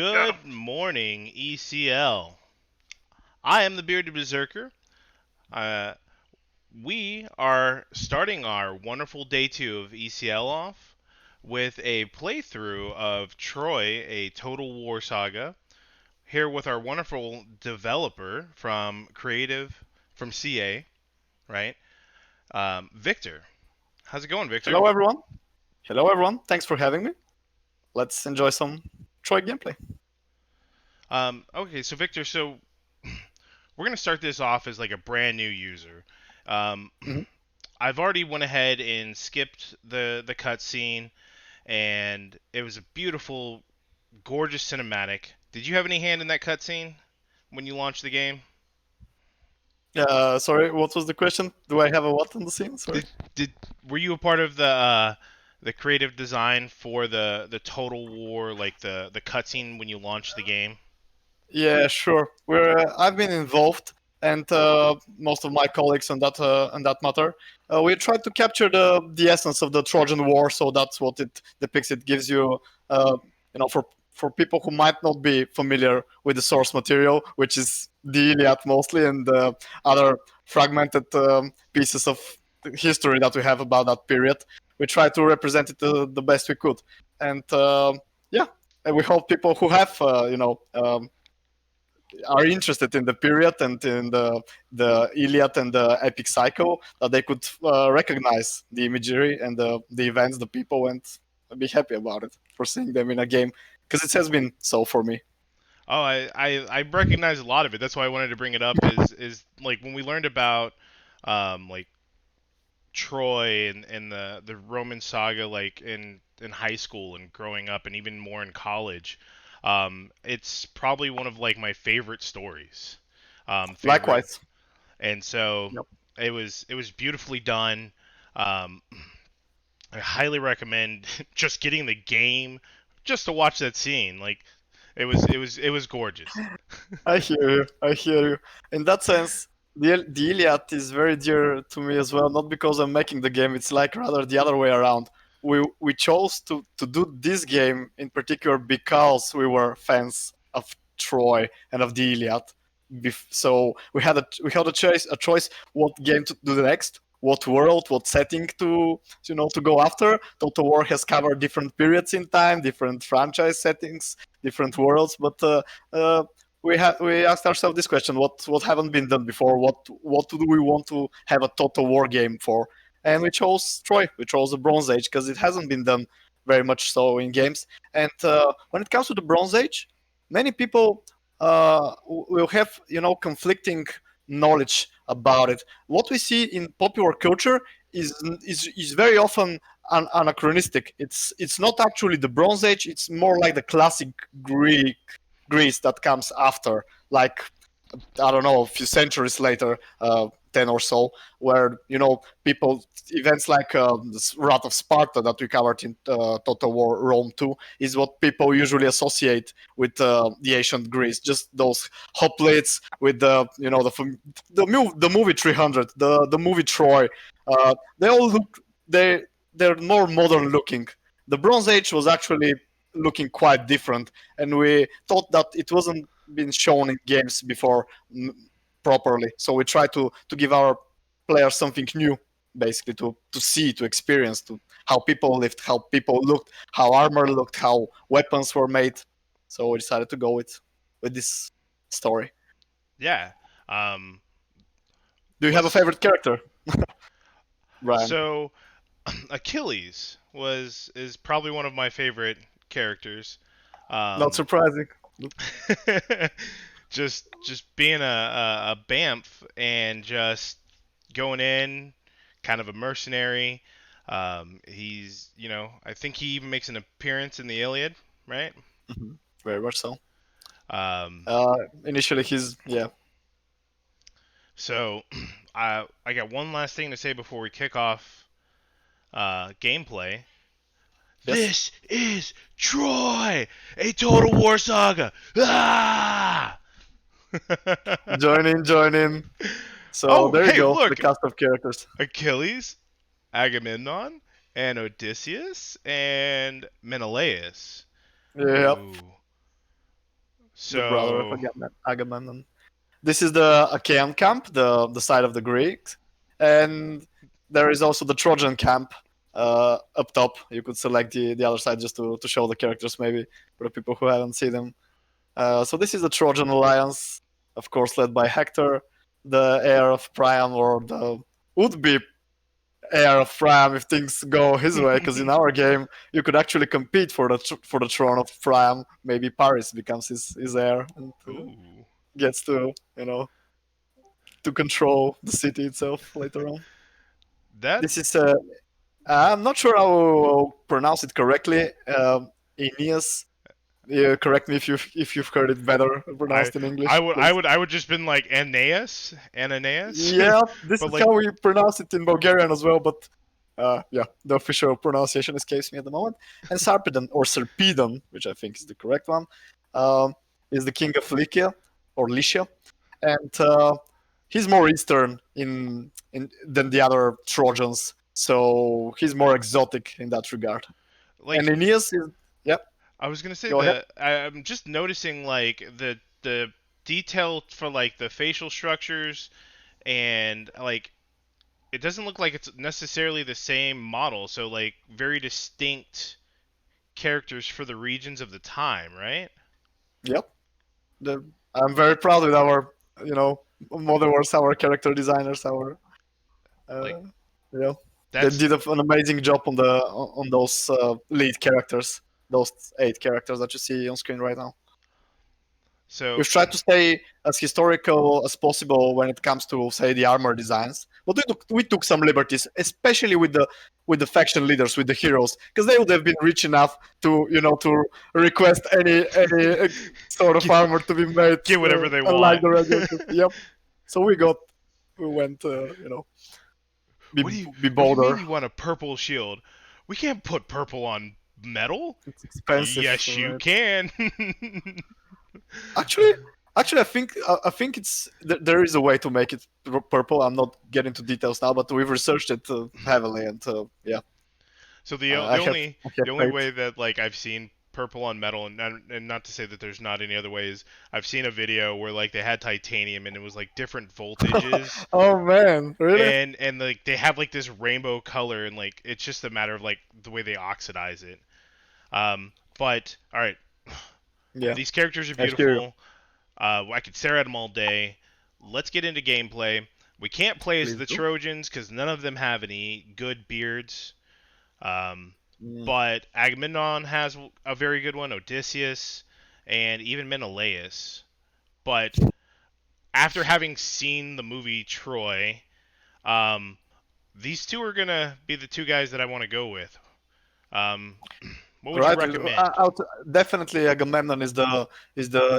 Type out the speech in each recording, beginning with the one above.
Good morning, ECL. I am the Bearded Berserker. Uh, we are starting our wonderful day 2 of ECL off with a playthrough of Troy, a Total War Saga. Here with our wonderful developer from CA, right? Victor. How's it going, Victor? Hello, everyone. Hello, everyone. Thanks for having me. Let's enjoy some Troy gameplay. Okay, so Victor, we're gonna start this off as like a brand new user. Um, Mhm. I've already went ahead and skipped the cutscene, and it was a beautiful, gorgeous cinematic. Did you have any hand in that cutscene when you launched the game? Sorry, what was the question? Do I have a what on the scene? Sorry. Did were you a part of the creative design for the Total War, like the cutscene when you launched the game? Yeah, sure. I've been involved, and most of my colleagues on that matter. We tried to capture the essence of the Trojan War, so that's what it depicts. It gives you, for people who might not be familiar with the source material, which is the Iliad mostly, and other fragmented pieces of history that we have about that period. We try to represent it the best we could, and yeah, and we hope people who have, are interested in the period and in the Iliad and the epic cycle, that they could recognize the imagery and the events, the people, and be happy about it for seeing them in a game, because it has been so for me. Oh, I recognize a lot of it. That's why I wanted to bring it up. Is like when we learned about like Troy and the Roman saga, like in high school and growing up and even more in college. It's probably one of like my favorite stories. Favorite, Likewise. and so Yep. it was beautifully done. Um, I highly recommend just getting the game just to watch that scene. Like it was gorgeous. I hear you. I hear you. In that sense, the Iliad is very dear to me as well. Not because I'm making the game. It's like rather the other way around. We chose to do this game in particular because we were fans of Troy and of the Iliad. So we had a choice what game to do next, what world, what setting to go after. Total War has covered different periods in time, different franchise settings, different worlds, but we asked ourselves this question: what haven't been done before? What do we want to have a Total War game for? And we chose Troy. We chose the Bronze Age because it hasn't been done very much so in games. And when it comes to the Bronze Age, many people will have conflicting knowledge about it. What we see in popular culture is very often anachronistic. It's not actually the Bronze Age. It's more like the classic Greece that comes after, like I don't know, a few centuries later, 10 or so, where, people, events like the Wrath of Sparta that we covered in Total War Rome 2 is what people usually associate with the ancient Greece. Just those hoplites with the movie 300, the movie Troy. They all look, they're more modern looking. The Bronze Age was actually looking quite different, and we thought that it wasn't been shown in games before properly. So we try to give our players something new, basically to see, to experience, to how people lived, how people looked, how armor looked, how weapons were made. So we decided to go with this story. Yeah. Um, Do you have a let's favorite character, Brian? so Achilles was is probably one of my favorite characters. Not Um, surprising. just being a Bamf and just going in, kind of a mercenary. I think he even makes an appearance in the Iliad, right? Mhm. Very much so. Um, Initially, he's yeah. so I got one last thing to say before we kick off gameplay. Yes. This is Troy, a Total War Saga. Ah! Join in, join in. So Oh, there you hey, go, the look! cast of characters. Achilles, Agamemnon, and Odysseus, and Menelaus. Yep. Ooh. the brother of So, Agamemnon. This is the Achaean camp, the side of the Greeks, and there is also the Trojan camp up top. You could select the other side just to show the characters, maybe for the people who haven't seen them. So this is the Trojan alliance, of course, led by Hector, the heir of Priam, or the would-be heir of Priam if things go his way. Because in our game, you could actually compete for the throne of Priam. Maybe Paris becomes his heir and ooh, gets to control the city itself later on. that This is I'm not sure how to pronounce it correctly. Aeneas. Correct me if you've heard it better I pronounced in I English, would I please. would I would just been like Ananias, Yeah, this but is like how we pronounce it in Bulgarian as well, but yeah, the official pronunciation escapes me at the moment. And Sarpedon, or Sarpedon, which I think is the correct one, um, is the king of Lycia, or Lycia, and he's more eastern in than the other Trojans, so he's more exotic in that regard. And like Aeneas is, yeah, I was gonna say go ahead. I'm just noticing like the detail for like the facial structures and like it doesn't look like it's necessarily the same model. So like very distinct characters for the regions of the time, right? Yep. I'm very proud with our, you know, Motherworks, our character designers, our, Like uh, you know, they that's did an amazing job on those lead characters, those 8 characters that you see on screen right now. so We've tried to stay as historical as possible when it comes to, say, the armor designs, but we took some liberties, especially with the faction leaders, with the heroes, because they would have been rich enough to request any sort of get, armor to be made, get whatever they unlike want. the regular. Yep. So we went, be What do you be What do you mean bolder. you want a purple shield? We can't put purple on metal. It's expensive, Yes, you right? can. Actually, actually, I think there is a way to make it purple. I'm not getting into details now, but we've researched it heavily, and yeah, So I have I the have only faith. way that like I've seen purple on metal, and not to say that there's not any other ways. I've seen a video where like they had titanium and it was like different voltages, Oh man, really? and like they have like this rainbow color, and like it's just a matter of like the way they oxidize it. But all right, Yeah, these characters are I hear you. beautiful. I could stare at them all day. Let's get into gameplay. We can't play as Please the do. Trojans because none of them have any good beards. Um, Mm. but Agamemnon has a very good one, Odysseus, and even Menelaus. But after having seen the movie Troy, um, these two are gonna be the two guys that I want to go with. Um, what would you Right. recommend? Definitely Agamemnon is the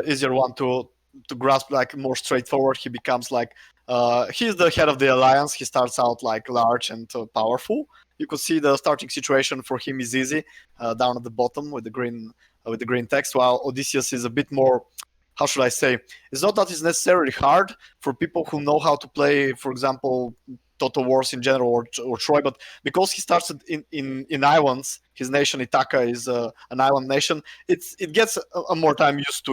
easier one to grasp, like more straightforward. He becomes like he's the head of the alliance. He starts out like large and powerful. You could see the starting situation for him is easy, down at the bottom with the green text. While Odysseus is a bit more, how should I say? It's not that it's necessarily hard for people who know how to play, for example, Total Wars in general, or Troy, but because he starts in islands, his nation Ithaca is an island nation. It gets a more time used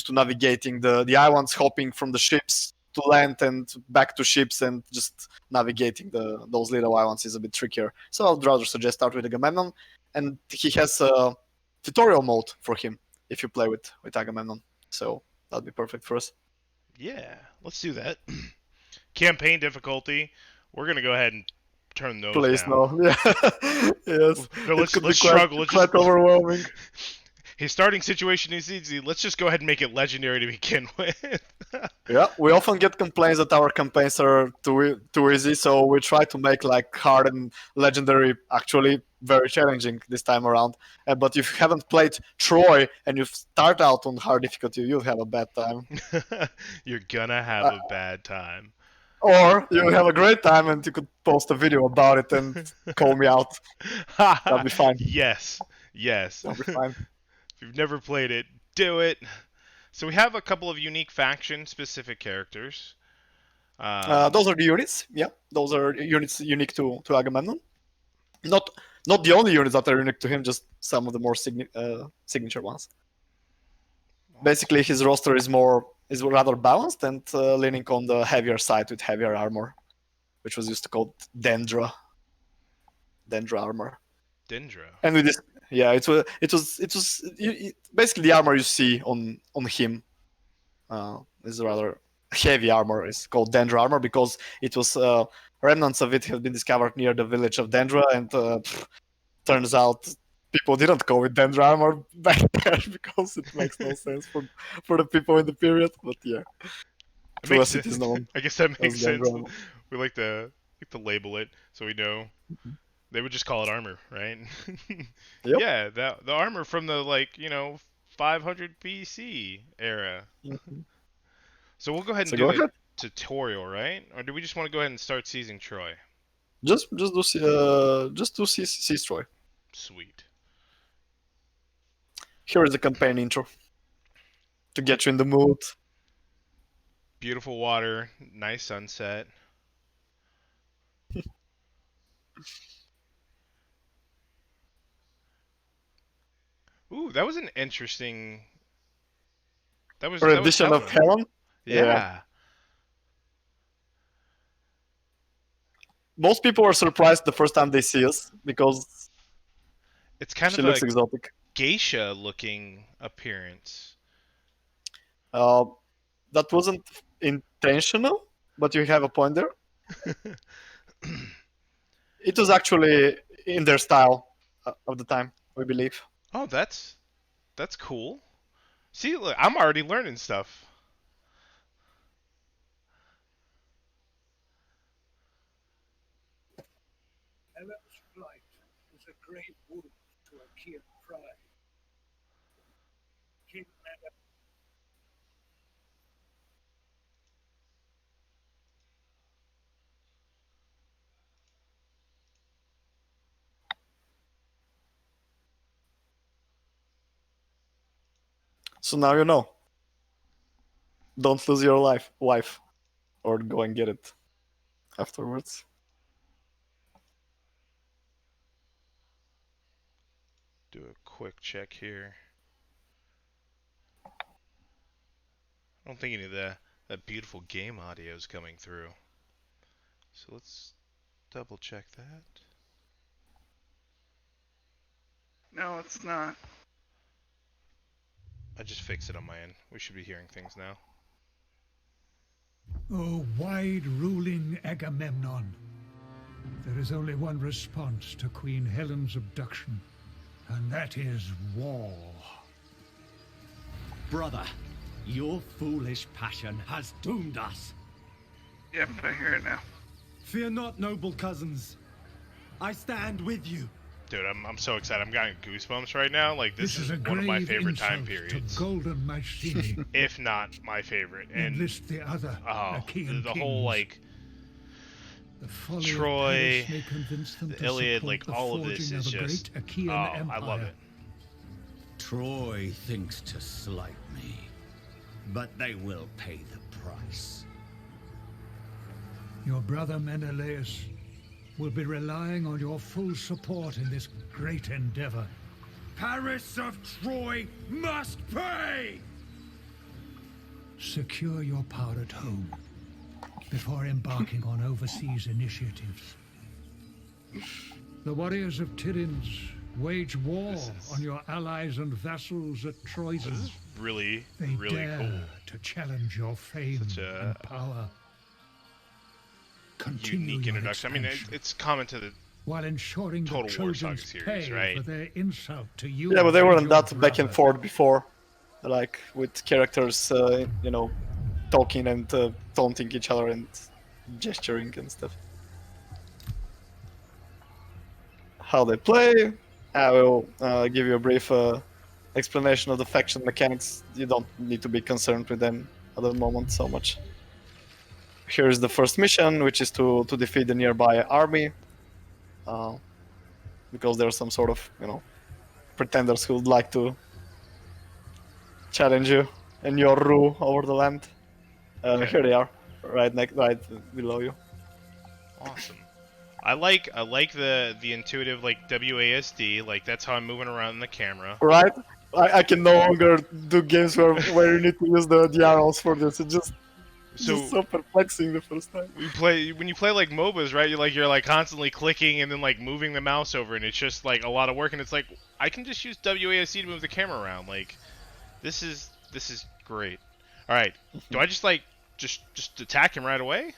to navigating the islands, hopping from the ships to land and back to ships, and just navigating those little islands is a bit trickier. So I'd rather suggest start with Agamemnon, and he has a tutorial mode for him if you play with Agamemnon. So that'd be perfect for us. Yeah, let's do that. Campaign difficulty. We're gonna go ahead and turn those Please down. no, yeah, yes, No, it could be let's quite struggle. Let's just quite overwhelming. his starting situation is easy. Let's just go ahead and make it legendary to begin with. Yeah, we often get complaints that our campaigns are too easy, so we try to make like hard and legendary actually very challenging this time around. But if you haven't played Troy and you start out on hard difficulty, you'll have a bad time. You're gonna have Uh, a bad time. or you'll have a great time and you could post a video about it and call me out. That'll be fine. Yes, yes. That'll be If fine. you've never played it, do it. So we have a couple of unique faction-specific characters. Those are the units. Yeah, those are units unique to Agamemnon. Not the only units that are unique to him, just some of the more signature ones. basically his roster is rather balanced and leaning on the heavier side with heavier armor, which was used to call Dendra armor. Dendra. And with this, yeah, basically the armor you see on him is rather heavy armor. It's called Dendra armor because it was remnants of it have been discovered near the village of Dendra, and turns out people didn't go with Dendra armor back there because it makes no sense for the people in the period. But yeah, It true makes as it is sense. known I guess that as makes Dendra sense. armor. We like to label it so we know. They would just call it armor, right? Yep. Yeah, the armor from the 500 BC era. Mhm. So we'll go ahead and So do go the ahead. tutorial, right? Or do we just want to go ahead and start seizing Troy? Just do Sea Troy. Sweet. Here is the campaign intro to get you in the mood. Beautiful water, nice sunset. Ooh, that was an interesting. That was Rendition of Helen. Helen. Yeah. Yeah. Most people are surprised the first time they see us because It's kind she of a looks exotic. geisha looking appearance. Uh, that wasn't intentional, but you have a point there. It was actually in their style of the time, we believe. Oh, that's cool. See, look, I'm already learning stuff. Helen's flight was a great wound to Achaean pride. King Meda So now you know. Don't lose your wife, or go and get it afterwards. Do a quick check here. I don't think any of that beautiful game audio is coming through. So let's double check that. No, it's not. I just fixed it on my end. We should be hearing things now. O wide-ruling Agamemnon, there is only one response to Queen Helen's abduction, and that is war. Brother, your foolish passion has doomed us. Yep, I hear it now. Fear not, noble cousins. I stand with you. Dude, I'm so excited. I'm getting goosebumps right now. Like this is a one of my grave favorite time insult periods, to Golden Mycenae. if not my favorite. And Enlist the other Achaean the whole kings. The folly of Troy, Paris may convince them the to Iliad, support like the all of this forging is of a just. great Achaean Oh, empire. I love it. Troy thinks to slight me, but they will pay the price. Your brother Menelaus will be relying on your full support in this great endeavor. Paris of Troy must pay! Secure your power at home before embarking on overseas initiatives. The warriors of Tiryns wage war on your allies and vassals at Troyes. This is really, They really dare cool. to challenge your fame Such a and power. Continue Unique your introduction. I mean, expansion, it's common to the. while ensuring Total the War Saga Trojans series, pay right? for their insult to you. Yeah, but they and weren't your that back and brother. forth before, like with characters, talking and taunting each other and gesturing and stuff. How they play, I will give you a brief explanation of the faction mechanics. You don't need to be concerned with them at the moment so much. Here is the first mission, which is to defeat the nearby army, because there are some sort of pretenders who would like to challenge you and your rule over the land. Okay. Here they are, right below you. Awesome. I like the intuitive like WASD, like that's how I'm moving around in the camera. Right, I can no longer do games where you need to use the arrows for this. It's just so perplexing the first time. when you play like MOBAs, right? You're like constantly clicking and then like moving the mouse over, and it's just like a lot of work. And it's like I can just use WASD to move the camera around. Like this is great. All right, do I just like just attack him right away?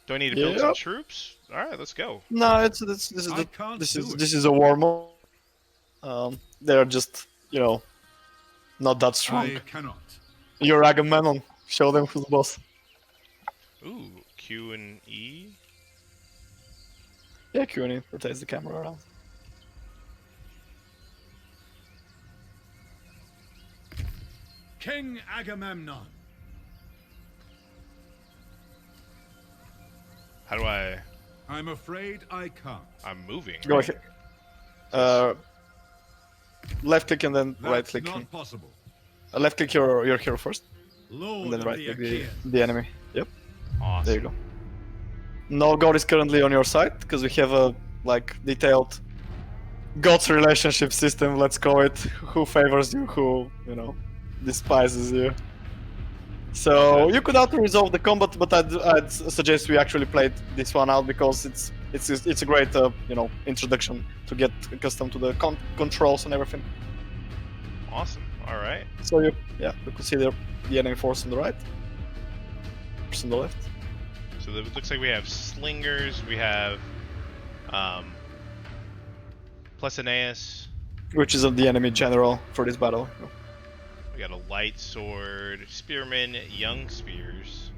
Do I need to build some troops? All right, let's go. No, this is a war mode. They're just not that strong. I cannot. You're Agamemnon. Show them who's boss. Ooh, Q and E. Yeah, Q and E rotates the camera around. King Agamemnon. How do I? I'm afraid I can't. I'm moving. Go right? ahead. Left click and then right That's click. not possible. Left click your hero first, Lord and then of right the click Achaeans. the enemy. Yep, Awesome. there you go. No god is currently on your side because we have a detailed gods relationship system. Let's call it. Who favors you, who despises you. So you could auto-resolve the combat, but I'd suggest we actually play this one out because it's a great introduction to get accustomed to the controls and everything. Awesome. All right. So you could see the enemy force on the right, force on the left. So it looks like we have slingers. We have plus Aeneas. Which is the enemy general for this battle. We got a light sword, spearmen, young spears,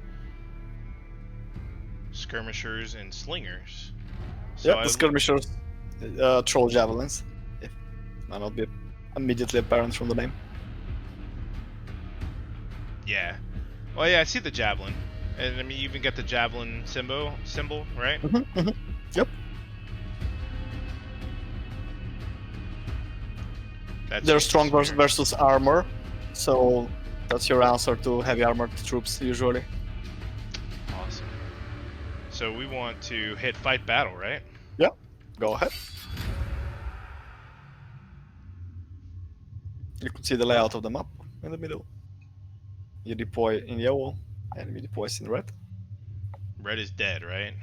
skirmishers, and slingers. So Yeah, the skirmishers, troll javelins. It might not be immediately apparent from the name. Yeah. Well, yeah, I see the javelin, and I mean, you even get the javelin symbol, right? Yep. They're strong versus armor, so that's your answer to heavy armored troops usually. Awesome. So we want to hit fight battle, right? Yeah, go ahead. You can see the layout of the map in the middle. You deploy in yellow, enemy deploys in red. Red is dead, right?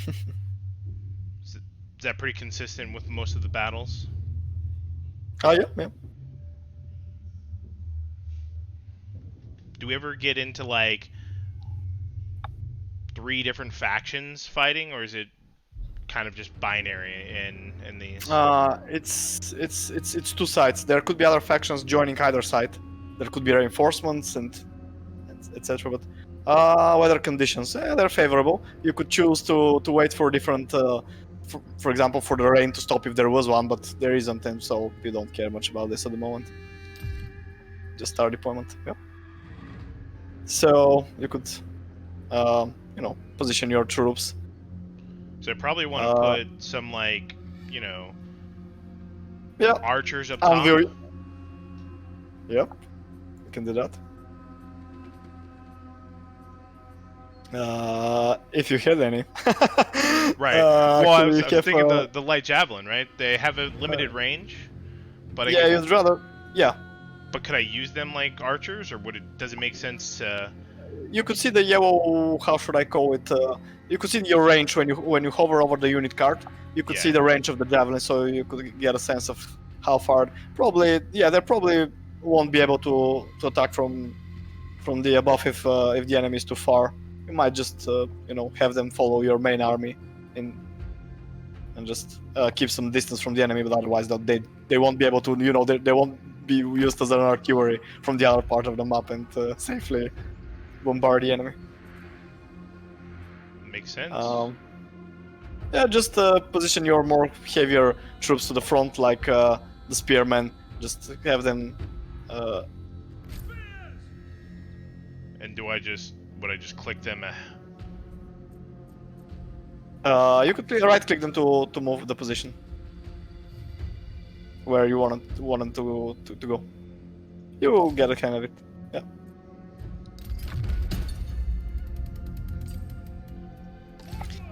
Is that pretty consistent with most of the battles? Oh yeah. Do we ever get into like 3 different factions fighting, or is it kind of just binary in these? It's two sides. There could be other factions joining either side. There could be reinforcements and etc. But weather conditions, they're favorable. You could choose to wait for different, for example, for the rain to stop if there was one, but there isn't, and so you don't care much about this at the moment. Just start deployment. Yep. So you could, position your troops. So I probably want to put some archers up top. Yep, you can do that. If you had any. Right. Well, I was thinking the light javelin, right? They have a limited range, but you'd rather. Yeah. But could I use them like archers, or does it make sense to? You could see the yellow. How should I call it? You could see your range when you hover over the unit card. You could see the range of the javelin, so you could get a sense of how far. Probably, they probably won't be able to attack from the above if the enemy is too far. You might just have them follow your main army and just keep some distance from the enemy, but otherwise they won't be able to they won't be used as an artillery from the other part of the map and safely bombard the enemy. Makes sense. Just position your more heavier troops to the front, like the spearmen. Just have them. And would I just click them? You could right click them to move the position where you want them to go. You will get a hang of it. Yeah.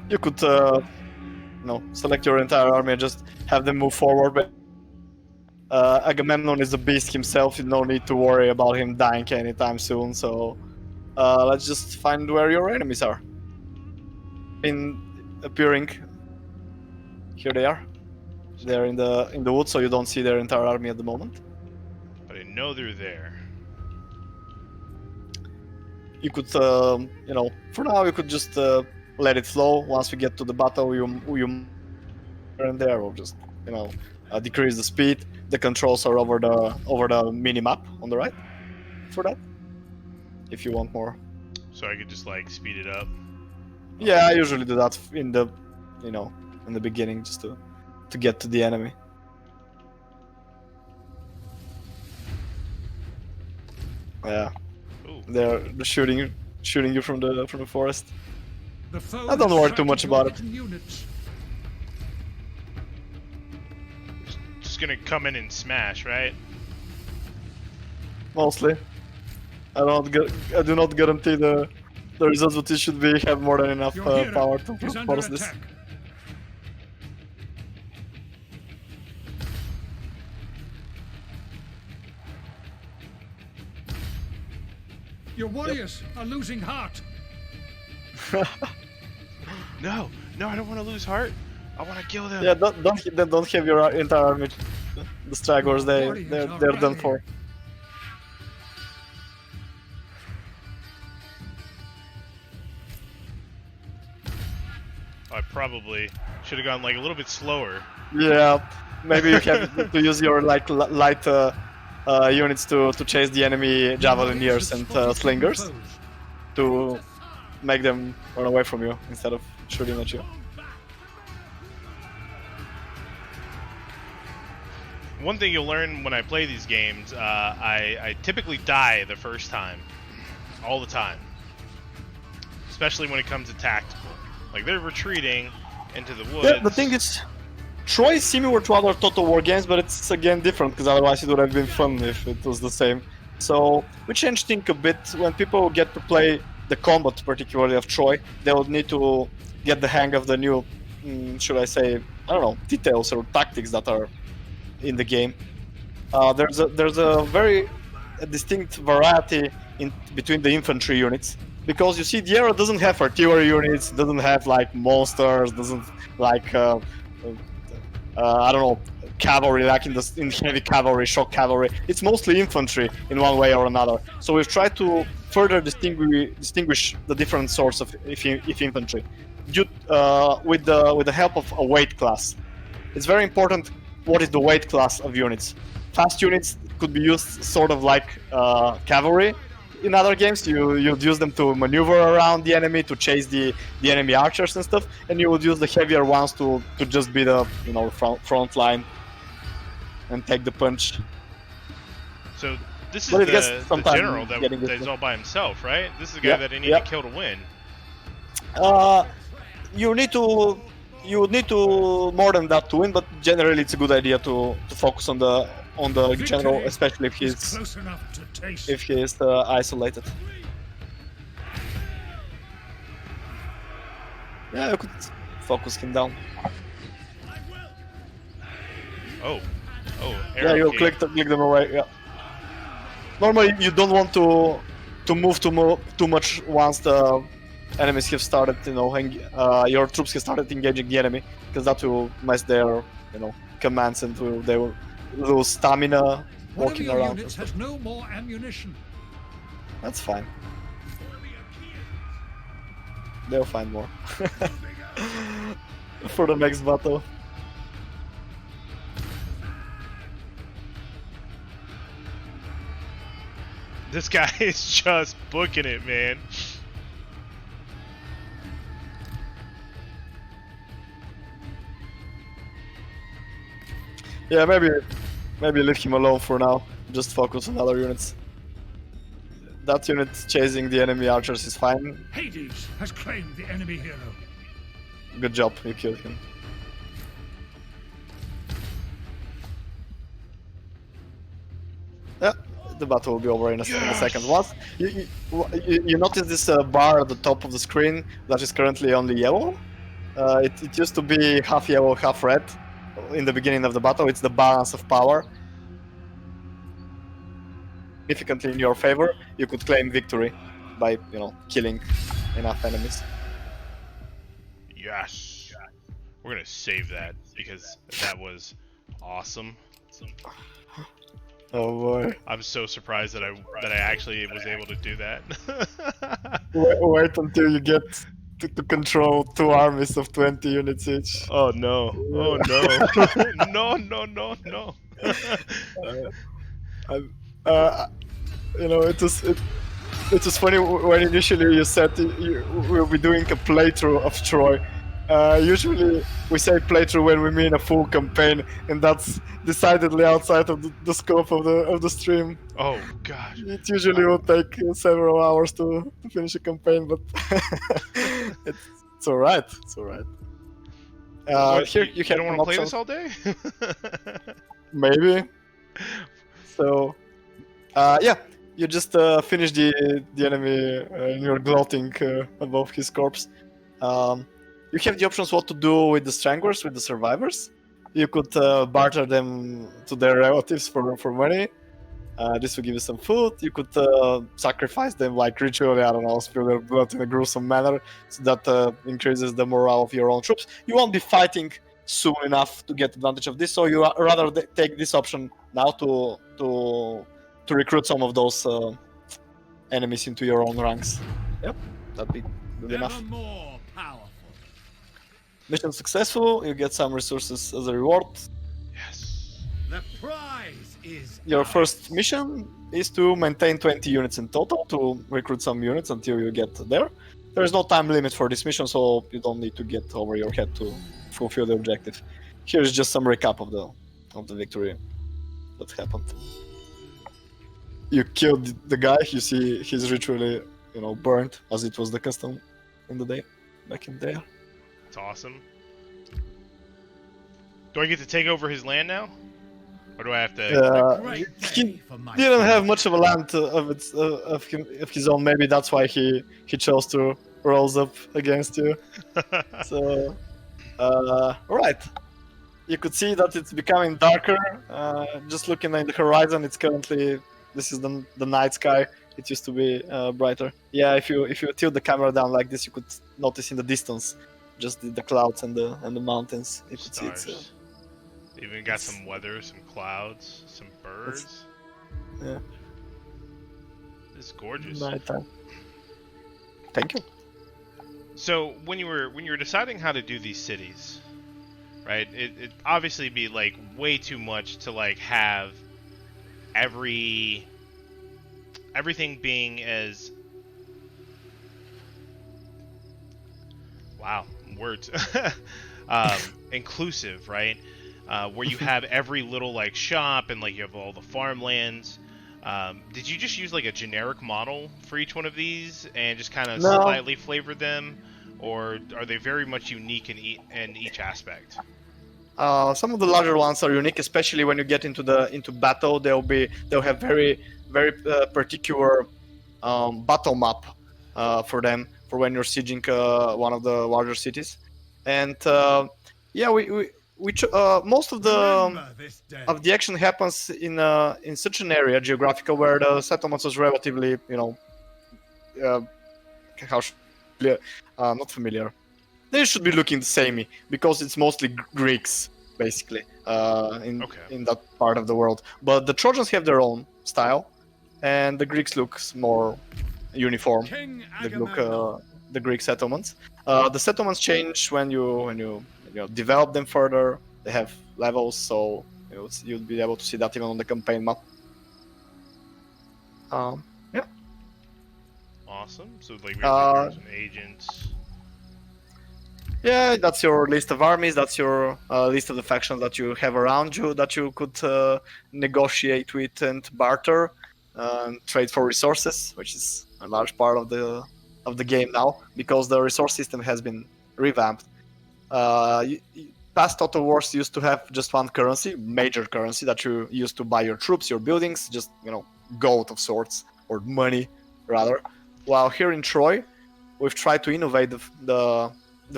You could select your entire army and just have them move forward, Agamemnon is a beast himself. No need to worry about him dying anytime soon. So let's just find where your enemies are. Appearing. Here they are. They're in the woods, so you don't see their entire army at the moment. But I know they're there. You could, you know, for now you could just let it flow. Once we get to the battle, you here and there, or just, you know, decrease the speed. The controls are over the mini map on the right for that. If you want more. So I could just like speed it up. Yeah, I usually do that in the, you know, in the beginning, just to get to the enemy. Yeah, Ooh. they're shooting you from the forest. The foe I don't has worry too sighted much your about it. hidden units. Just gonna come in and smash, right? Mostly. I do not guarantee the results, but it should be have more than enough Your hero power to is under force this. attack. Your warriors are losing heart. No, I don't want to lose heart. I want to kill them. Yeah, don't have your entire army. The stragglers, they're done for. I probably should have gone like a little bit slower. Yeah, maybe you have to use your like light units to chase the enemy javelineers and slingers to make them run away from you instead of shooting at you. One thing you'll learn when I play these games, I typically die the first time, all the time. Especially when it comes to tactical. Like they're retreating into the woods. Yeah, the thing is, Troy is similar to other Total War games, but it's again different because otherwise it would have been fun if it was the same. So we changed things a bit. When people get to play the combat, particularly of Troy, they will need to get the hang of the new, should I say, I don't know, details or tactics that are in the game. There's a very distinct variety in between the infantry units. Because you see, the era doesn't have artillery units, doesn't have like monsters, doesn't like I don't know, cavalry like in heavy cavalry, shock cavalry. It's mostly infantry in one way or another. So we've tried to further distinguish the different sorts of infantry with the help of a weight class. It's very important what is the weight class of units. Fast units could be used sort of like cavalry. In other games, you'd use them to maneuver around the enemy, to chase the enemy archers and stuff, and you would use the heavier ones to just be the front line and take the punch. So this is But it gets the general getting that is all by himself, right? This is the guy Yep, that I need yep. to kill to win. You would need to more than that to win, but generally it's a good idea to focus on the general, Victory especially if is he's close enough to taste. isolated. Yeah, you could focus him down. Oh, Yeah, arrow you key. click them away. Yeah. Normally, you don't want to move too much once the enemies have started, your troops have started engaging the enemy, because that will mess their, commands, and they will lose stamina One of walking your around. units has no more ammunition. That's fine. They'll find more for the next battle. This guy is just booking it, man. Yeah, maybe leave him alone for now. Just focus on other units. That unit chasing the enemy archers is fine. Hades has claimed the enemy hero. Good job, you killed him. Yeah, the battle will be over in a second. Once you notice this bar at the top of the screen that is currently only yellow. It used to be half yellow, half red in the beginning of the battle. It's the balance of power. significantly in your favor, you could claim victory by killing enough enemies. Yes. We're gonna save that because that was awesome. Oh boy! I'm so surprised that I actually was able to do that. Wait until you get to control 2 armies of 20 units each. Oh no! Oh no! No! No! No! No! I'm, it was funny when initially you said we'll be doing a playthrough of Troy. Usually we say playthrough when we mean a full campaign, and that's decidedly outside of the scope of the stream. Oh gosh! It usually will take several hours to finish a campaign, but it's alright. It's alright. What, Here you you have don't want some to play this options. all day? Maybe. So, yeah, you just finish the enemy and you're gloating above his corpse. You have the options what to do with the stranglers, with the survivors. You could barter them to their relatives for money. This will give you some food. You could sacrifice them like ritually, I don't know, spill their blood in a gruesome manner, so that increases the morale of your own troops. You won't be fighting soon enough to get advantage of this, so you rather take this option now to recruit some of those enemies into your own ranks. Yep, that'd be good enough. Ever more powerful. Mission successful. You get some resources as a reward. Yes. The prize is Your ours. first mission is to maintain 20 units in total to recruit some units until you get there. There is no time limit for this mission, so you don't need to get over your head to fulfill the objective. Here's just some recap of the victory that happened. You killed the guy. You see he's ritually, burned, as it was the custom in the day back in there. It's awesome. Do I get to take over his land now, or do I have to? Great He day for my didn't have friend. much of a land of his own. Maybe that's why he chose to rose up against you. So, right. You could see that it's becoming darker. Just looking at the horizon, it's currently this is the night sky. It used to be brighter. Yeah, if you tilt the camera down like this, you could notice in the distance just the clouds and the mountains. You could see it's Stars. Even got some weather, some clouds, some birds. yeah, It's gorgeous. nighttime. Thank you. So when you were deciding how to do these cities, right? It obviously be like way too much to like have everything being as words inclusive, right? Where you have every little like shop and like you have all the farmlands. Did you just use like a generic model for each one of these and just kind of No. slightly flavor them, or are they very much unique in each aspect? Some of the larger ones are unique, especially when you get into battle. They'll have very particular battle map for them for when you're sieging one of the larger cities. And yeah, most of Remember this day. the action happens in such an area geographical where the settlements is relatively not familiar. They should be looking the same because it's mostly Greeks basically in that part of the world. But the Trojans have their own style, and the Greeks look more uniform. King They look Agamemnon. the Greek settlements. The settlements change when you develop them further. They have levels, so you'll be able to see that even on the campaign map. Yeah. Awesome. So like we have some agents. Yeah, that's your list of armies. That's your list of the factions that you have around you that you could negotiate with and barter, trade for resources, which is a large part of the game now because the resource system has been revamped. Past Total Wars used to have just one currency, major currency that you used to buy your troops, your buildings, just gold of sorts or money rather. While here in Troy, we've tried to innovate the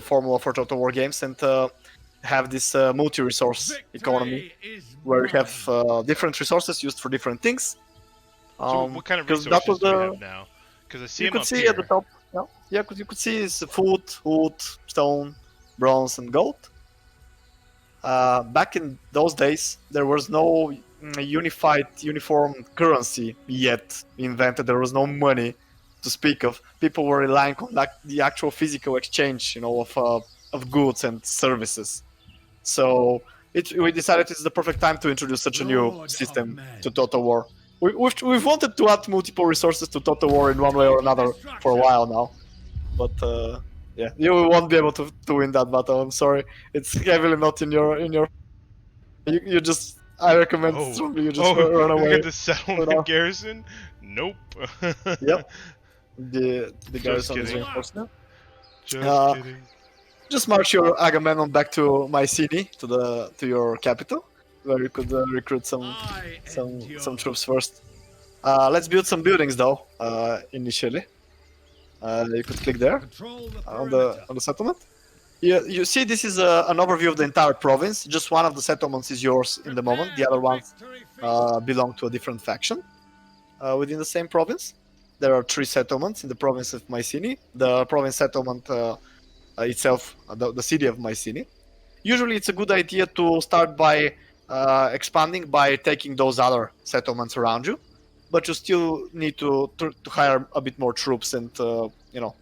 formula for Total War games and have this multi-resource economy Victory is where you have mine. different resources used for different things. So what kind of Because that was resources do we the have now? Because I see you them could up see at the here. top. Yeah, you could see is food, wood, stone, bronze, and gold. Back in those days, there was no unified, uniform currency yet invented. There was no money to speak of. People were relying on like the actual physical exchange, of goods and services. So we decided it's the perfect time to introduce such a new Lord of system men. to Total War. We've wanted to add multiple resources to Total War in one way or another for a while now, but yeah, you won't be able to win that battle. I'm sorry, it's heavily not in your. You just I recommend Oh, strongly you just oh, run look away at the for settlement now. garrison. Nope. Yep, the Just garrison is kidding. reinforced now. Just Uh, kidding. just march your Agamemnon back to Mycenae to your capital, where you could recruit I some endure. troops first. Let's build some buildings though. Initially, you could click there Patrol the on perimeter. the settlement. You see, this is an overview of the entire province. Just one of the settlements is yours in the moment. The Prepare other ones victory feast. belong to a different faction within the same province. There are 3 settlements in the province of Mycenae. The province settlement itself, the city of Mycenae. Usually, it's a good idea to start by expanding by taking those other settlements around you, but you still need to hire a bit more troops and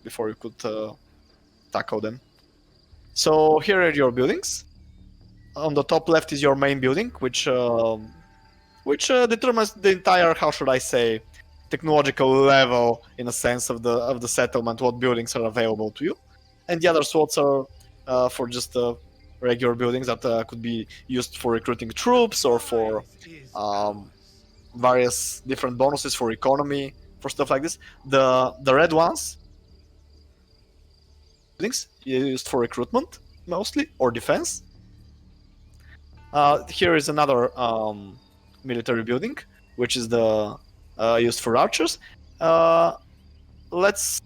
before you could tackle them. So here are your buildings. On the top left is your main building, which determines the entire, how should I say, technological level in a sense of the settlement. What buildings are available to you, and the other slots are for just regular buildings that could be used for recruiting troops or for Prize is um, ours. various different bonuses for economy, for stuff like this. The red ones buildings used for recruitment mostly or defense. Here is another military building, which is the used for archers. Uh, let's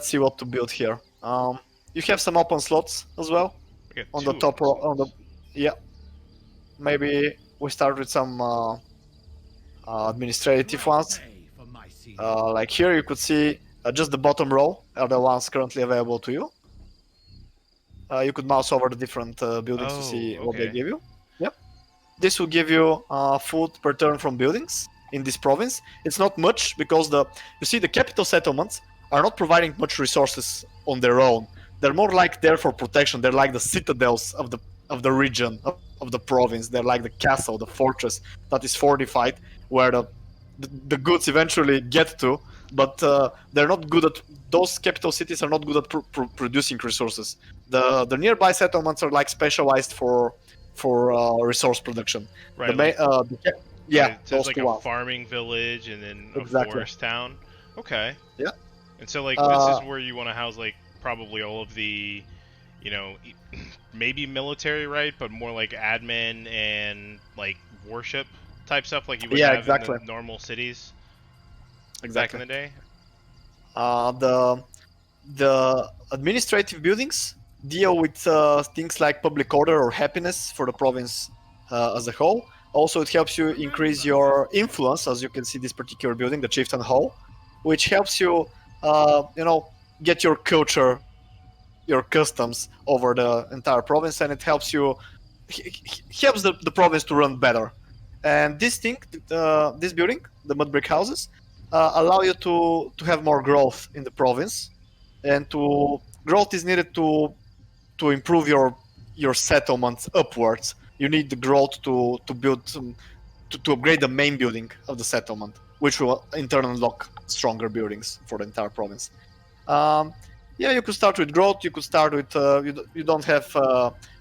see what to build here. You have some open slots as well We got on the 2 top open row. On the slots. yeah, maybe we start with some administrative Right ones. pay for my scene. Like here, you could see just the bottom row are the ones currently available to you. You could mouse over the different buildings to see Oh, what they okay. give you. Yep. This will give you food per turn from buildings in this province. It's not much because you see the capital settlements are not providing much resources on their own. They're more like there for protection. They're like the citadels of the region of the province. They're like the castle, the fortress that is fortified, where the goods eventually get to. But they're not good at those capital cities are not good at producing resources. The nearby settlements are like specialized for resource production. Right, like Yeah, it says those like two a ones. farming village and then a Exactly. forest town. Okay. Yeah. And so like this Uh, is where you want to house like probably all of the, maybe military, right? But more like admin and like worship type stuff like you would yeah, have in the exactly. normal cities back Exactly. in the day. The administrative buildings deal with things like public order or happiness for the province as a whole. Also, it helps you increase your influence, as you can see this particular building, the Chieftain Hall, which helps you, get your culture, your customs over the entire province, and it helps you helps the province to run better. And this building, the mud brick houses, allow you to have more growth in the province, and to growth is needed to improve your settlements upwards. You need the growth to build to upgrade the main building of the settlement, which will in turn unlock stronger buildings for the entire province. Um, yeah, you could start with growth. You could start with you don't have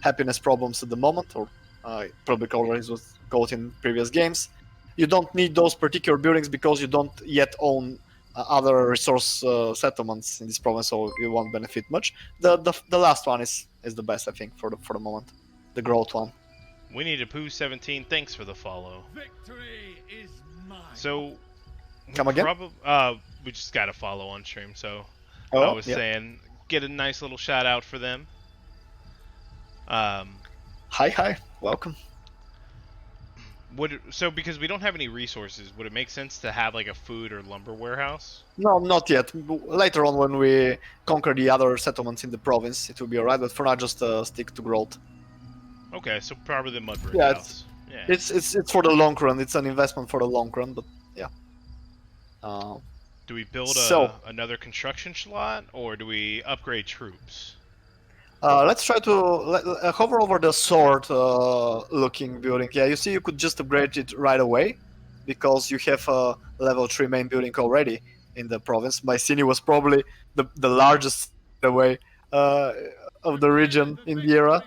happiness problems at the moment, or public order was called in previous games. You don't need those particular buildings because you don't yet own other resource settlements in this province, so you won't benefit much. The last one is the best, I think, for the moment, the growth one. We need a Pooh 17. Thanks for the follow. Victory is mine. So Come again? we just got to follow on stream. So I Oh, was yeah. saying, get a nice little shout out for them. Hi, welcome. So because we don't have any resources, would it make sense to have like a food or lumber warehouse? No, not yet. Later on, when we conquer the other settlements in the province, it will be alright. But for now, just stick to growth. Okay, so probably the mudbrick Yeah, house. Yeah. it's for the long run. It's an investment for the long run. But yeah. Do we build So- another construction slot, or do we upgrade troops? Let's try to hover over the sword-looking building. Yeah, you see, you could just upgrade it right away because you have a level 3 main building already in the province. Mycenae was probably the largest away of the region in the era.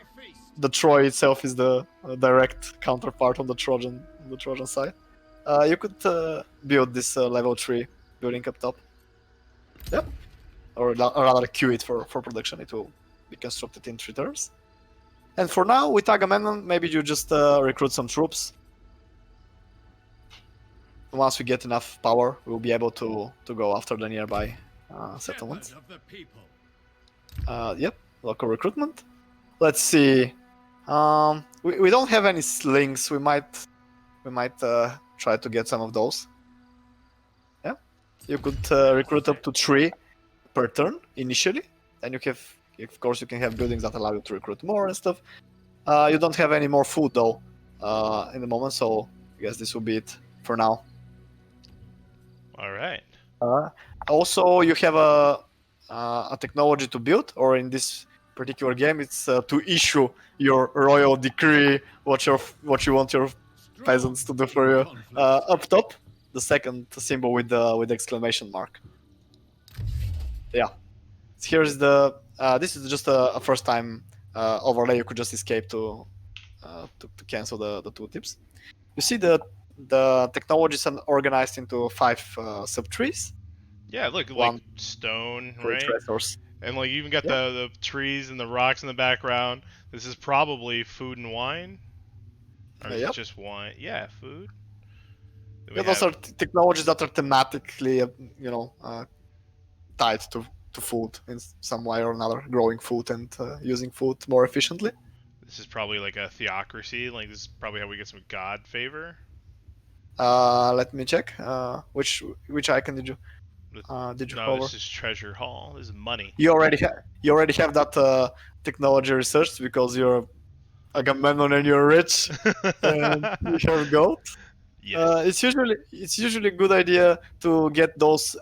The Troy itself is the direct counterpart on the Trojan side. You could build this level 3 building up top. Yep. Or rather queue it for production. It will be constructed in 3 turns. And for now, with Agamemnon, maybe you just recruit some troops. Once we get enough power, we'll be able to go after the nearby settlements. Shepherd of the people. Yep, local recruitment. Let's see. We don't have any slings. We might try to get some of those. Yeah, you could recruit up to 3 per turn initially. Then you have, of course, you can have buildings that allow you to recruit more and stuff. You don't have any more food though in the moment, so I guess this will be it for now. All right. Also, you have a technology to build, or in this particular game, it's to issue your royal decree, what you want your peasants to do for you. Up top, the second symbol with the exclamation mark. Yeah, here's the. This is just a first time overlay. You could just escape to cancel the tooltips. You see the technologies are organized into 5 sub-trees. Yeah, look, One like stone, for each right? resource. And like you even got Yep. the trees and the rocks in the background. This is probably food and wine. Or is it Yep. just wine? Yeah, food. Then we Yeah, those have- are technologies that are thematically, tied to food in some way or another, growing food and using food more efficiently. This is probably like a theocracy. Like this is probably how we get some god favor. Let me check. Which icon did you No, hover? this is treasure hall. This is money. You already have that technology researched because you're Agamemnon and you're rich and you have gold. Yes. It's usually a good idea to get those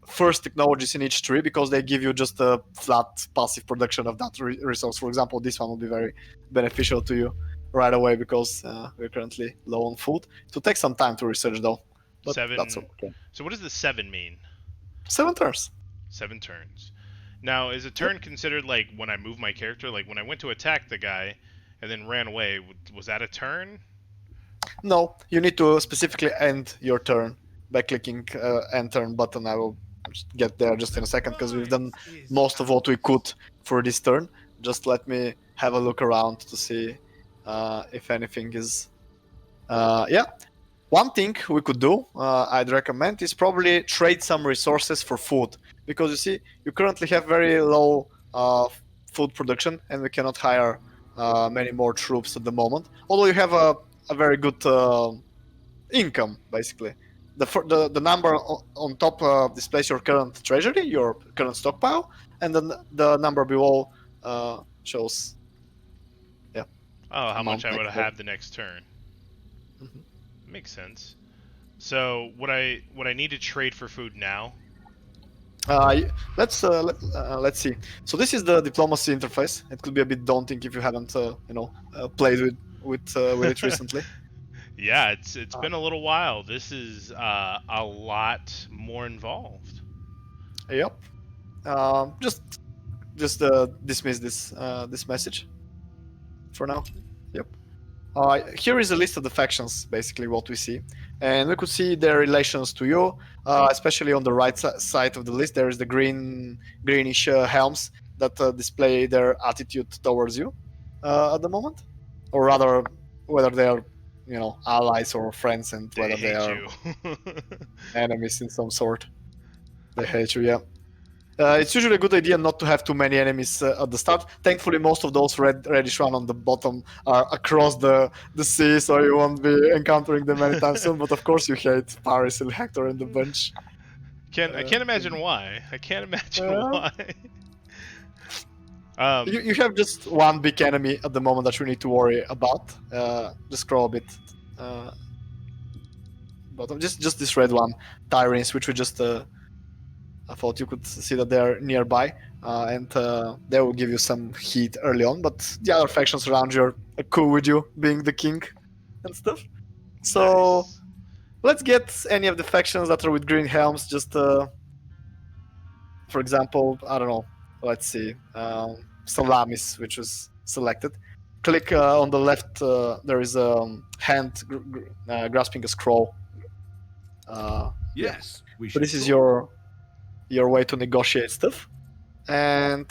first technologies in each tree because they give you just a flat passive production of that resource. For example, this one will be very beneficial to you right away because we're currently low on food. It will take some time to research though, but 7. that's okay. So what does the 7 mean? 7 turns. 7 turns. Now, is a turn considered like when I move my character? Like when I went to attack the guy and then ran away, was that a turn? No, you need to specifically end your turn by clicking end turn button. I will get there just in a second because we've done most of what we could for this turn. Just let me have a look around to see if anything is. Yeah, one thing we could do, I'd recommend, is probably trade some resources for food because you see, you currently have very low food production and we cannot hire many more troops at the moment. Although you have a very good income, basically. The number on top displays your current treasury, your current stockpile, and then the number below shows. Oh, how much I Amount would next have the next turn. Mhm. Makes sense. So would I need to trade for food now? Let's see. So this is the diplomacy interface. It could be a bit daunting if you haven't played with it recently. Yeah, it's been a little while. This is a lot more involved. Yep. Just dismiss this message for now. Yep. Here is a list of the factions, basically what we see, and we could see their relations to you. Especially on the right side of the list, there is the greenish helms that display their attitude towards you at the moment, or rather, whether they are, allies or friends, and They whether they hate are you. enemies in some sort. They hate you, yeah. It's usually a good idea not to have too many enemies at the start. Thankfully, most of those reddish one on the bottom are across the sea, so you won't be encountering them anytime soon. But of course, you hate Paris and Hector and the bunch. I can't imagine why. I can't imagine Uh, why. you have just one big enemy at the moment that you need to worry about. Just scroll a bit. Bottom, just this red one, Tyrants, which we just I thought you could see that they're nearby, and they will give you some heat early on. But the other factions around you are cool with you being the king and stuff. So Nice. let's get any of the factions that are with green helms. Just for example, I don't know. Let's see, Salamis, which was selected. Click on the left. There is a hand grasping a scroll. Yes, we So should. this is talk. your way to negotiate stuff. And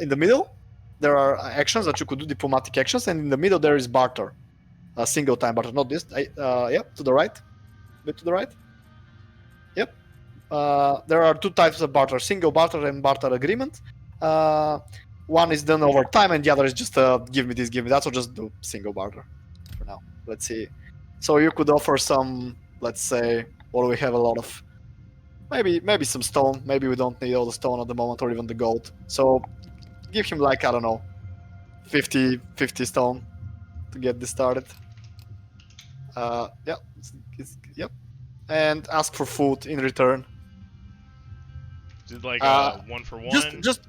in the middle, there are actions that you could do, diplomatic actions, and in the middle there is barter, a single time barter, not this. Yep, to the right, a bit to the right. Yep. There are two types of barter: single barter and barter agreement. One is done over time, and the other is just give me this, give me that. So just do single barter for now. Let's see. So you could offer some, let's say, what do we have a lot of? Maybe some stone. Maybe we don't need all the stone at the moment, or even the gold. So give him like, I don't know, 50 stone to get this started. Yeah, yep. And ask for food in return. Is it like one for one? Just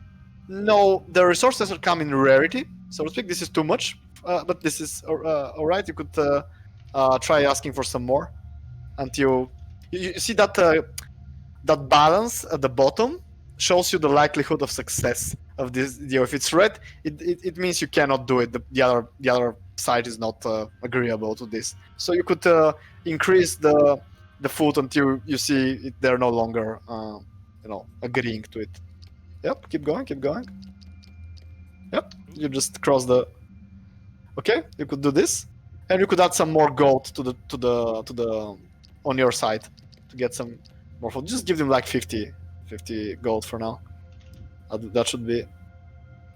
no. The resources are come in rarity, so to speak. This is too much, but this is all right. You could try asking for some more until you see that that balance at the bottom shows you the likelihood of success of this deal. If it's red, it means you cannot do it. The other side is not agreeable to this. So you could increase the food until you see they're no longer agreeing to it. Yep, keep going. Yep, you just cross the. Okay, you could do this, and you could add some more gold to the on your side to get some more food. Just give them like 50 gold for now. That should be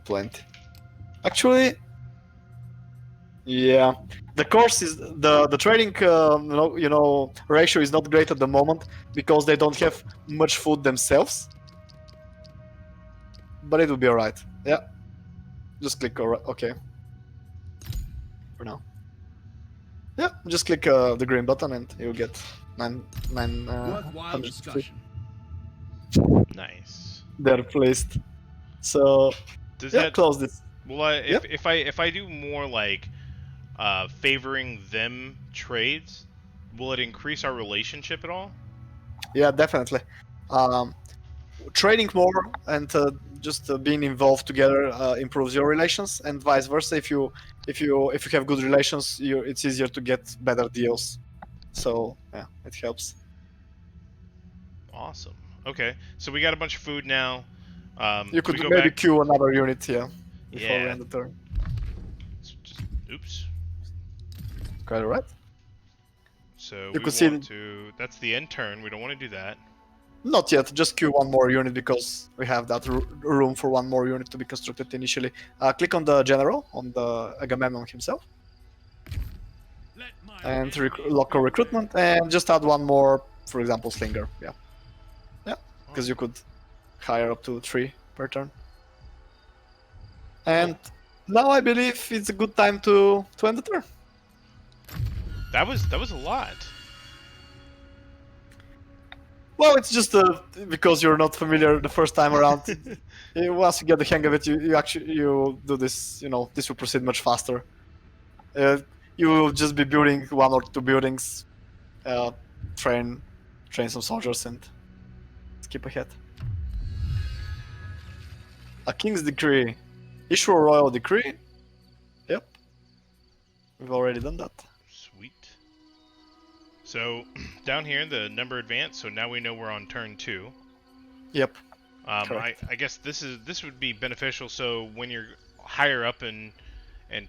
plenty. Actually, yeah, the course is the trading ratio is not great at the moment because they don't have much food themselves. But it will be alright. Yeah, just click okay for now. Yeah, just click the green button and you'll get Worthwhile 900. discussion. Nice. They're placed. So Does yeah, that close this. well? Yep. If I do more like favoring them trades, will it increase our relationship at all? Yeah, definitely. Trading more and just being involved together improves your relations, and vice versa. If you have good relations, it's easier to get better deals. So yeah, it helps. Awesome. Okay, so we got a bunch of food now. You do we could go maybe back? queue another unit here before we Yeah. end the turn. Oops. Quite alright. So You we could see want to. That's the end turn. We don't want to do that. Not yet, just queue one more unit because we have that room for one more unit to be constructed initially. Click on the general, on the Agamemnon himself, Let my and enemies local beware. recruitment, and just add one more, for example, Slinger. Yeah, because you could hire up to 3 per turn. And now I believe it's a good time to end the turn. That was a lot. Well, it's just because you're not familiar the first time around. Once you get the hang of it, you do this. This will proceed much faster. You will just be building 1 or 2 buildings, train some soldiers, and skip ahead. A king's decree. Issue a royal decree. Yep. We've already done that. Sweet. So down here, the number advanced. So now we know we're on turn 2. Yep. I guess this would be beneficial. So when you're higher up in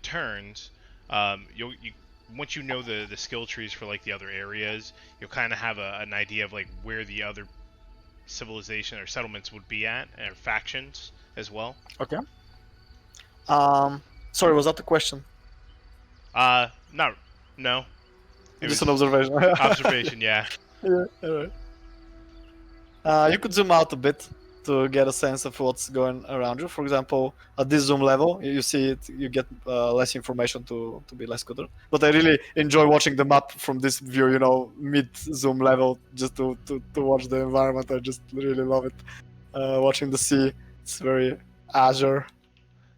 turns, once you know the skill trees for like the other areas, you'll kind of have an idea of like where the other civilization or settlements would be at, and factions as well. Okay. Sorry, was that the question? Not no. It Just was an observation. observation. Yeah. Yeah, alright. You could zoom out a bit to get a sense of what's going around you. For example, at this zoom level, you see it, you get less information to be less good. But I really enjoy watching the map from this view, mid zoom level, just to watch the environment. I just really love it. Watching the sea, it's very azure.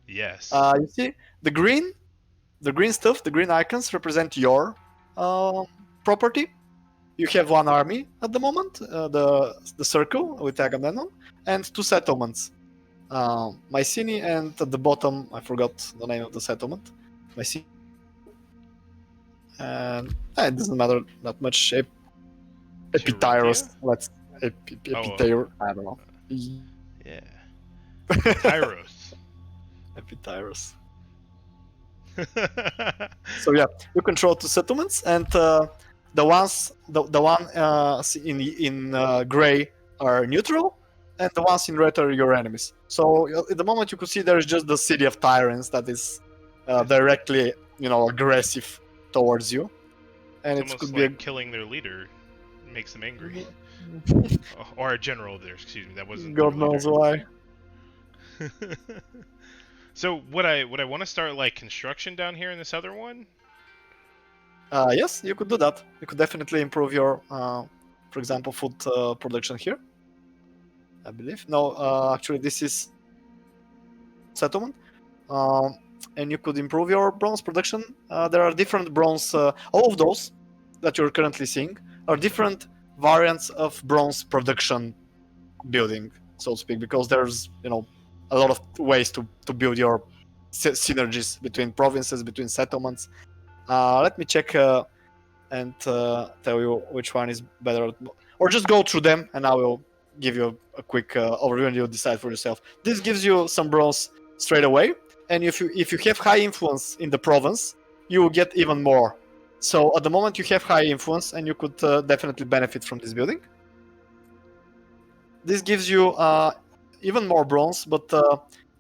Yes. You see the green stuff, the green icons represent your property. You have one army at the moment, the circle with Agamemnon, and 2 settlements, Mycenae, and at the bottom I forgot the name of the settlement, Mycenae, and it doesn't matter that much. Epityrus, let's Epityrus, I don't know. Yeah. Tyros. Epityrus. So yeah, you control 2 settlements, and the one in gray are neutral, and the ones in red are your enemies. So at the moment you could see there is just the city of Tyrants that is directly, aggressive towards you, and It's it almost could like be killing their leader makes them angry. Or a general there, excuse me. That wasn't. God knows why. So would I want to start like construction down here in this other one? Yes, you could do that. You could definitely improve your, for example, food production here. I believe. No, actually, this is settlement. And you could improve your bronze production. There are different bronze. All of those that you're currently seeing are different variants of bronze production building, so to speak, because there's a lot of ways to build your synergies between provinces, between settlements. Let me check and tell you which one is better, or just go through them, and I will give you a quick overview, and you'll decide for yourself. This gives you some bronze straight away, and if you have high influence in the province, you will get even more. So at the moment you have high influence, and you could definitely benefit from this building. This gives you even more bronze, but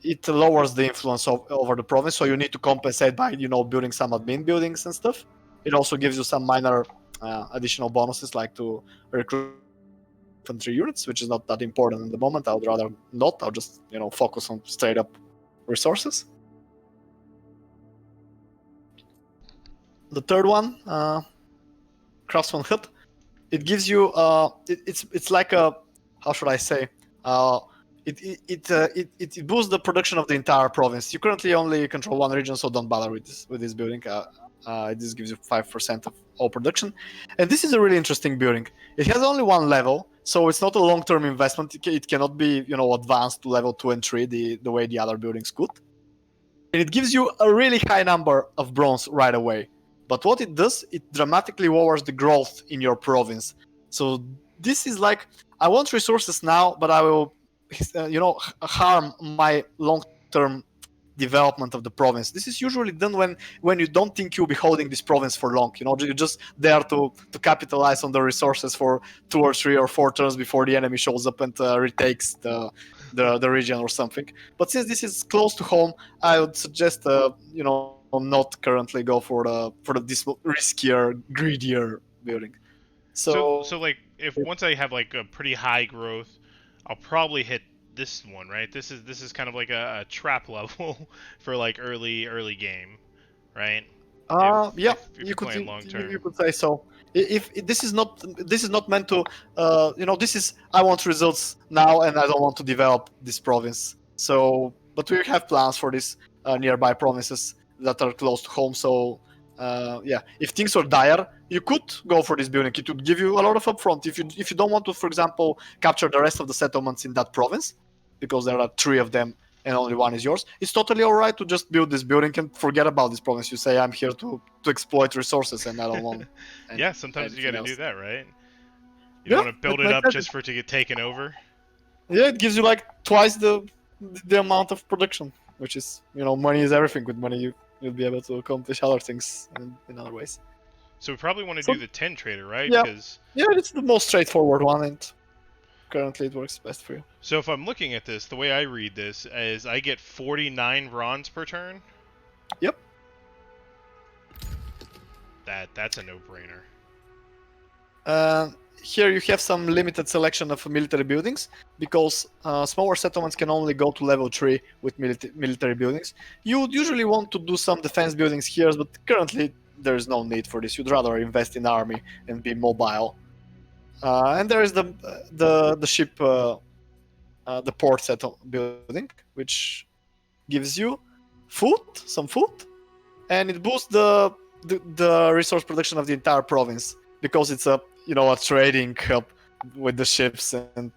it lowers the influence over the province, so you need to compensate by building some admin buildings and stuff. It also gives you some minor additional bonuses, like to recruit infantry units, which is not that important at the moment. I would rather not. I'll just focus on straight up resources. The third one, Craftsman Hut, it gives you it's like a, how should I say, it boosts the production of the entire province. You currently only control one region, so don't bother with this building. This gives you 5% of all production, and this is a really interesting building. It has only one level, so it's not a long-term investment. It cannot be advanced to level 2 and 3 the way the other buildings could, and it gives you a really high number of bronze right away. But what it does, it dramatically lowers the growth in your province. So this is like, I want resources now, but I will, harm my long-term development of the province. This is usually done when you don't think you'll be holding this province for long. You're just there to capitalize on the resources for 2 or 3 or 4 turns before the enemy shows up and retakes the region or something. But since this is close to home, I would suggest not currently go for this riskier, greedier building. So like if once I have like a pretty high growth, I'll probably hit this one, right? This is kind of like a trap level for like early game, right? If you you're playing long term. You could say so. If this is not meant to, this is, I want results now and I don't want to develop this province. So, but we have plans for this nearby provinces that are close to home. So, if things are dire, you could go for this building. It would give you a lot of upfront. If you don't want to, for example, capture the rest of the settlements in that province, because there are 3 of them and only one is yours, it's totally alright to just build this building and forget about this province. You say, I'm here to exploit resources and I don't want. Yeah, sometimes you got to do that, right? You Yeah, don't want to build it up sense. just for it to get taken over. Yeah, it gives you like twice the amount of production, which is, money is everything. With money, you'll be able to accomplish other things in other ways. So we probably want to do the 10 trader, right? Yeah. Because Yeah, it's the most straightforward one, and currently it works best for you. So if I'm looking at this, the way I read this is I get 49 bronze per turn. Yep. That's a no-brainer. Here you have some limited selection of military buildings, because smaller settlements can only go to level 3 with military buildings. You would usually want to do some defense buildings here, but currently there is no need for this. You'd rather invest in army and be mobile. And there is the ship, the port building, which gives you some food, and it boosts the resource production of the entire province, because it's a trading hub with the ships, and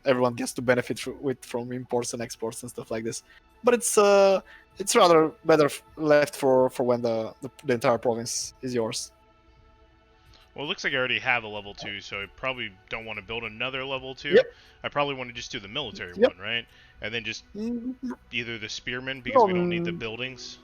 everyone gets to benefit from imports and exports and stuff like this. But it's rather better left for when the entire province is yours. Well, it looks like I already have a level 2, so I probably don't want to build another level 2. Yep. I probably want to just do the military Yep. one, right? And then just Mm, either the spearmen, because we don't need the No. buildings.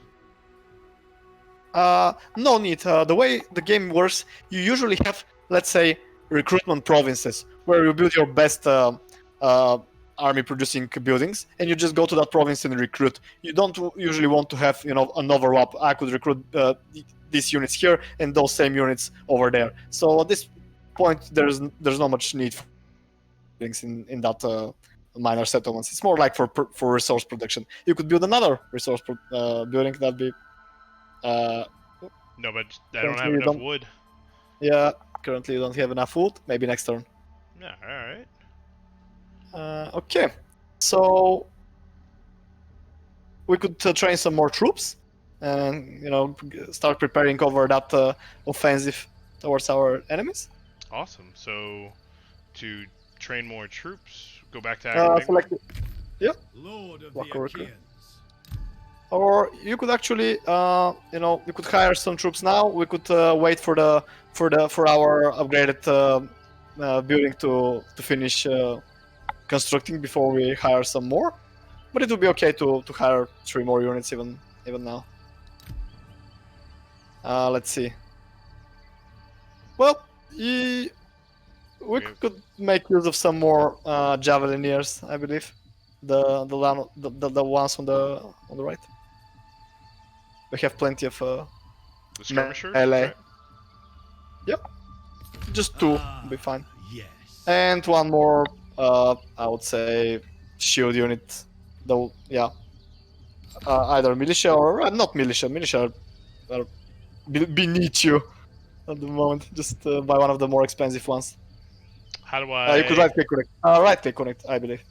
No need. The way the game works, you usually have, let's say, recruitment provinces where you build your best army producing buildings, and you just go to that province and recruit. You don't usually want to have an overlap. I could recruit these units here and those same units over there. So at this point, there's not much need for things in that minor settlements. It's more like for resource production. You could build another resource building. That'd be No, but I don't have Currently you enough don't- wood. yeah. Currently, you don't have enough wood. Maybe next turn. Yeah, alright. Okay, so we could train some more troops, and start preparing over that offensive towards our enemies. Awesome. So, to train more troops, go back to Select, Lord of Walk the over. Achaeans. or you could actually, you could hire some troops now. We could wait for our upgraded building to finish constructing before we hire some more. But it would be okay to hire 3 more units even now. Let's see. Well, we could make use of some more javelineers, I believe. The ones on the right. We have plenty of The skirmishers? melee. right? Just 2 Ah, will be fine. Yes. And 1 more, I would say, shield unit. Though, yeah. Either militia or not militia. Militia are beneath you at the moment. Just buy one of the more expensive ones. How do I... You could right click connect. Right click connect, I believe.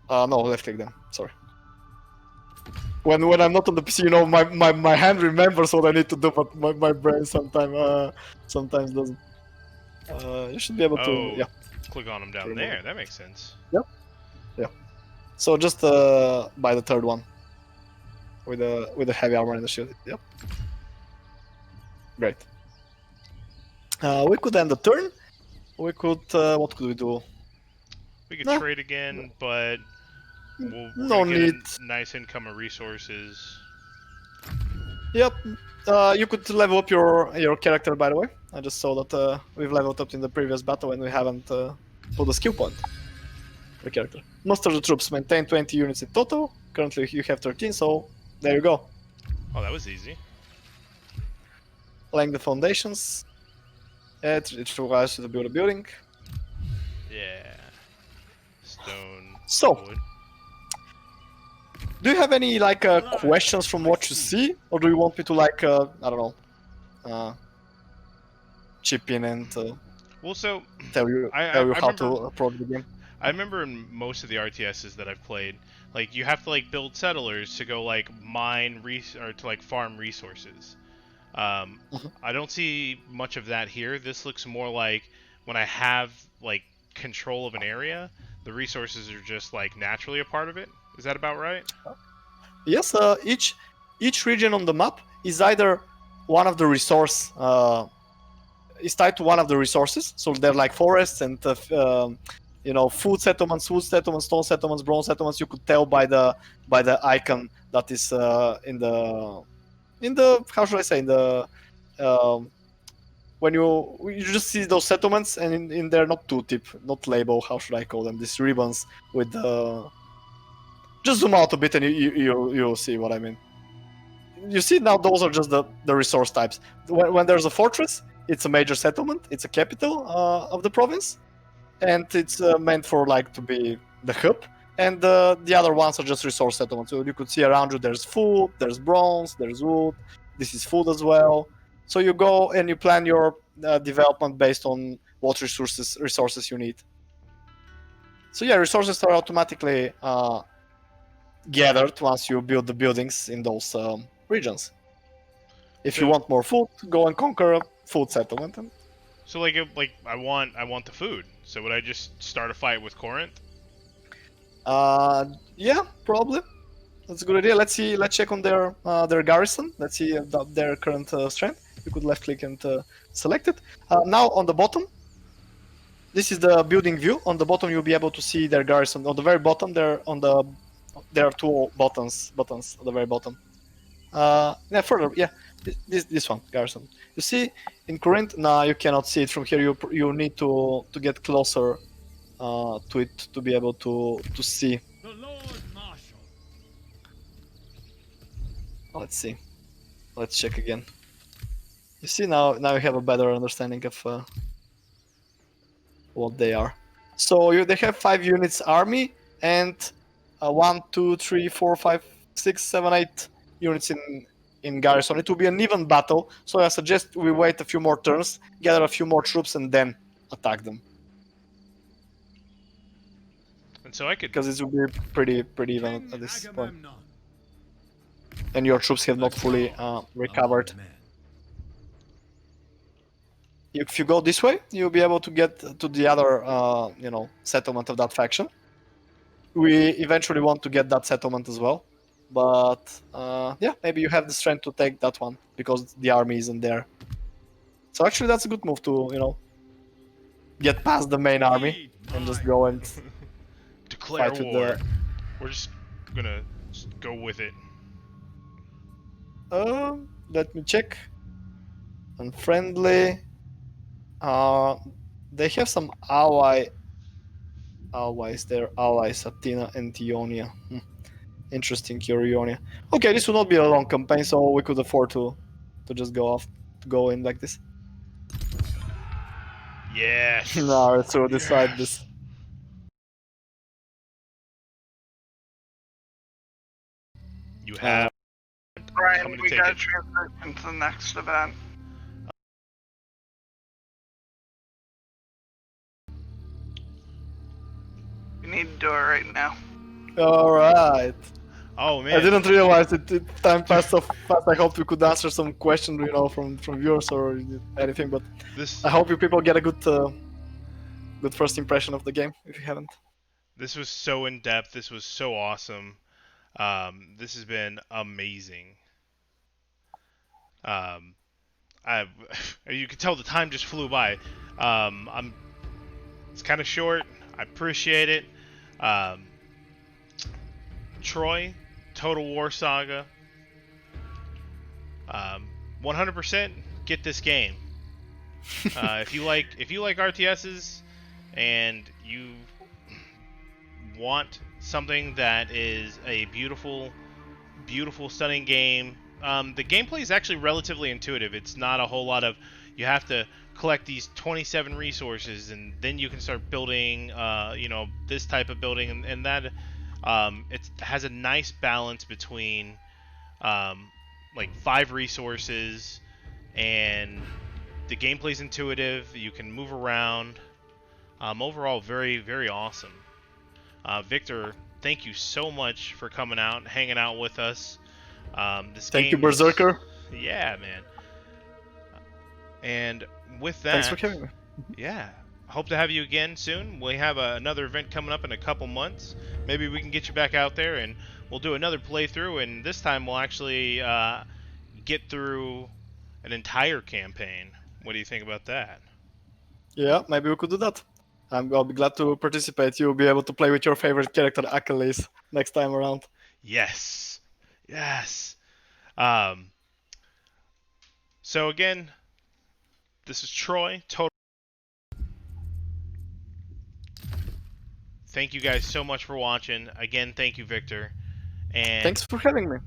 No, left click then. Sorry. When I'm not on the PC, my hand remembers what I need to do, but my brain sometimes doesn't. You should be able to. Oh, Yeah. click on them down Remove there. it. That makes sense. So just buy the third one with the heavy armor and the shield. Yep. Great. We could end the turn. We could. What could we do? We could No. trade again, but we're No gonna get need. a nice income of resources. Yep. You could level up your character, by the way. I just saw that we've leveled up in the previous battle and we haven't put a skill point for the character. Muster the troops, maintain 20 units in total. Currently you have 13, so there you go. Oh, that was easy. Laying the foundations. It requires you to build a building. Yeah. Stone. So, wood. do you have any questions from what you see, or do you want me to I don't know, chip in and Well, so tell you I how remember- to approach the game? I remember in most of the RTSs that I've played, like you have to build settlers to go mine or to farm resources. I don't see much of that here. This looks more like when I have control of an area, the resources are just naturally a part of it. Is that about right? Yes, each region on the map is either one of the resource is tied to one of the resources. So they're forests and food settlements, wood settlements, stone settlements, bronze settlements. You could tell by the icon that is in the how should I say, in the when you just see those settlements, and in there, not tooltip, not label, how should I call them? These ribbons with the. Just zoom out a bit, and you'll see what I mean. You see now, those are just the resource types. When there's a fortress, it's a major settlement, it's a capital of the province, and it's meant for like to be the hub. And the other ones are just resource settlements. So you could see around you, there's food, there's bronze, there's wood. This is food as well. So you go and you plan your development based on what resources you need. So yeah, resources are automatically gathered once you build the buildings in those regions. If you So- want more food, go and conquer a food settlement. So like I want the food. So would I just start a fight with Corinth? Yeah, probably. That's a good idea. Let's see. Let's check on their garrison. Let's see their current strength. You could left click and select it. Now on the bottom, this is the building view. On the bottom, you'll be able to see their garrison. On the very bottom, there are two buttons at the very bottom. Yeah, further. Yeah, this one garrison. You see in Corinth. Now you cannot see it from here. You need to get closer to it to be able to see. The Lord Marshal. Let's see. Let's check again. You see now you have a better understanding of what they are. So they have 5 units army and 1, 2, 3, 4, 5, 6, 7, 8 units in garrison. It will be an even battle. So I suggest we wait a few more turns, gather a few more troops, and then attack them. And so I could. Because it will be pretty even King at this point. Agamemnon. And your troops have not fully recovered. Among men. If you go this way, you'll be able to get to the other, settlement of that faction. We eventually want to get that settlement as well, but yeah, maybe you have the strength to take that one because the army isn't there. So actually, that's a good move to, get past the main army Lead and just mine. go and Declare fight with war. the. We're just gonna go with it. Let me check. Unfriendly. They have some allies. Their allies, Athena and Ionia. Interesting, Ionia. Okay, this will not be a long campaign, so we could afford to just go in like this. Yes. No, so decide this. You have. Brian, Coming to we take gotta it. transition to the next event. We need to do it right now. All right. Oh man. I didn't realize time passed so fast. I hoped we could answer some questions, from viewers or anything. But This I hope you people get a good first impression of the game if you haven't. this was so in depth. This was so awesome. This has been amazing. I you can tell the time just flew by. It's kind of short. I appreciate it. Troy, Total War Saga. 100% get this game. If you like RTSs and you want something that is a beautiful, stunning game, the gameplay is actually relatively intuitive. It's not a whole lot of you have to collect these 27 resources and then you can start building, this type of building and that. It has a nice balance between like 5 resources and the gameplay's intuitive. You can move around. Overall, very, very awesome. Victor, thank you so much for coming out and hanging out with us. Thank you, game is- Berserker. Yeah, man. And with that, Thanks for having me. yeah, hope to have you again soon. We have another event coming up in a couple months. Maybe we can get you back out there and we'll do another playthrough. And this time we'll actually get through an entire campaign. What do you think about that? Yeah, maybe we could do that. I'll be glad to participate. You'll be able to play with your favorite character, Achilles, next time around. Yes, yes. So again, This is Troy. Total. Thank you guys so much for watching. Again, thank you, Victor. And Thanks for having me.